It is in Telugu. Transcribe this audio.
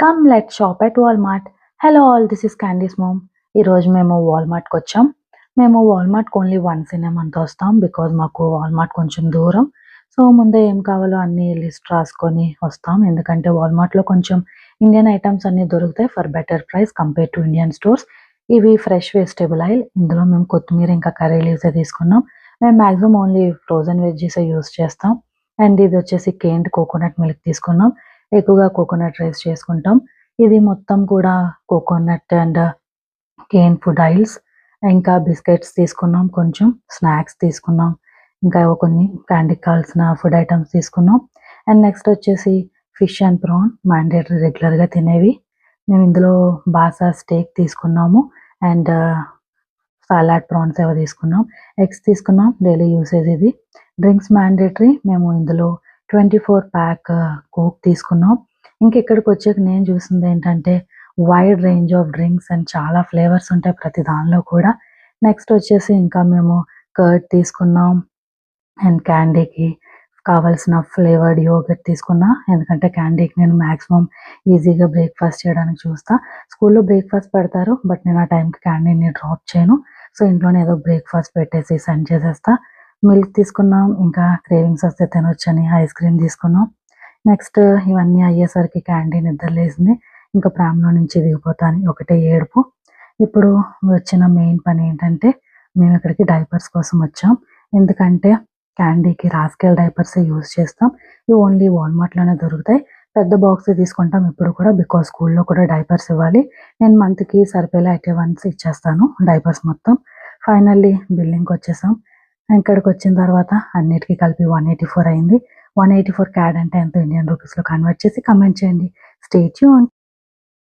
Come let's shop at Walmart. Hello all, this is Candy's mom. ఈరోజు మేము వాల్మార్ట్కి వచ్చాం. మేము వాల్మార్ట్కి only once in a month వస్తాం, బికాజ్ మాకు వాల్మార్ట్ కొంచెం దూరం. సో ముందే ఏం కావాలో అన్ని లిస్ట్ రాసుకొని వస్తాం, ఎందుకంటే వాల్మార్ట్లో కొంచెం ఇండియన్ ఐటమ్స్ అన్నీ దొరుకుతాయి for better price compare to Indian stores. ఇవి ఫ్రెష్ వెజిటేబుల్ ఆయిల్, ఇందులో మేము కొత్తిమీర ఇంకా కర్రీ లీవ్సే తీసుకున్నాం. మేము మ్యాక్సిమం ఓన్లీ ఫ్రోజన్ వెజ్జీసే యూస్ చేస్తాం. అండ్ ఇది వచ్చేసి కేన్డ్ కోకోనట్ మిల్క్ తీసుకున్నాం. ఎక్కువగా కోకోనట్ రైస్ చేసుకుంటాం. ఇది మొత్తం కూడా coconut and cane food oils. ఇంకా బిస్కెట్స్ తీసుకున్నాం, కొంచెం స్నాక్స్ తీసుకున్నాం, ఇంకా కొన్ని క్యాండీకి కావాల్సిన ఫుడ్ ఐటమ్స్ తీసుకున్నాం. అండ్ నెక్స్ట్ వచ్చేసి ఫిష్ అండ్ ప్రాన్ మ్యాండేటరీ రెగ్యులర్గా తినేవి. మేము ఇందులో బాసా స్టేక్ తీసుకున్నాము అండ్ సాలాడ్ ప్రాన్స్ ఏవో తీసుకున్నాం. ఎగ్స్ తీసుకున్నాం, డైలీ యూసేజ్ ఇది. డ్రింక్స్ మ్యాండేటరీ, మేము ఇందులో 24 ప్యాక్ కోక్ తీసుకున్నాం. ఇక్కడికి వచ్చాక నేను చూసింది ఏంటంటే wide range of drinks and చాలా ఫ్లేవర్స్ ఉంటాయి ప్రతి దానిలో కూడా. నెక్స్ట్ వచ్చేసి ఇంకా మేము కర్డ్ తీసుకున్నాం అండ్ క్యాండీకి కావాల్సిన ఫ్లేవర్డ్ యోగర్ట్ తీసుకున్నా, ఎందుకంటే క్యాండీకి నేను మ్యాక్సిమం ఈజీగా బ్రేక్ఫాస్ట్ చేయడానికి చూస్తా. స్కూల్లో బ్రేక్ఫాస్ట్ పెడతారు, బట్ నేను ఆ టైంకి క్యాండీని డ్రాప్ చేయను. సో ఇంట్లోనే ఏదో బ్రేక్ఫాస్ట్ పెట్టేసి సెండ్ చేసేస్తా. మిల్క్ తీసుకున్నాం, ఇంకా క్రేవింగ్స్ వస్తే తినొచ్చని ఐస్ క్రీమ్ తీసుకున్నాం. నెక్స్ట్ ఇవన్నీ అయ్యేసరికి క్యాండీ నిద్రలేసింది. ఇంకా ప్రామ్లో నుంచి దిగిపోతాను, ఒకటే ఏడుపు. ఇప్పుడు వచ్చిన మెయిన్ పని ఏంటంటే మేము ఇక్కడికి డైపర్స్ కోసం వచ్చాం, ఎందుకంటే క్యాండీకి రాస్కెల్ డైపర్సే యూజ్ చేస్తాం. ఇవి ఓన్లీ వాల్మార్ట్లోనే దొరుకుతాయి. పెద్ద బాక్స్ తీసుకుంటాం ఇప్పుడు కూడా, బికాజ్ స్కూల్లో కూడా డైపర్స్ ఇవ్వాలి. నేను మంత్కి సరిపోయేలా అయితే వన్స్ ఇచ్చేస్తాను డైపర్స్ మొత్తం. ఫైనల్లీ బిల్లింగ్కి వచ్చేసాం. ఇక్కడికి వచ్చిన తర్వాత అన్నిటికీ కలిపి 184 అయింది. 184 CAD అంటే ఎంత ఇండియన్ రూపీస్లో కన్వర్ట్ చేసి కమెంట్ చేయండి. Stay tuned.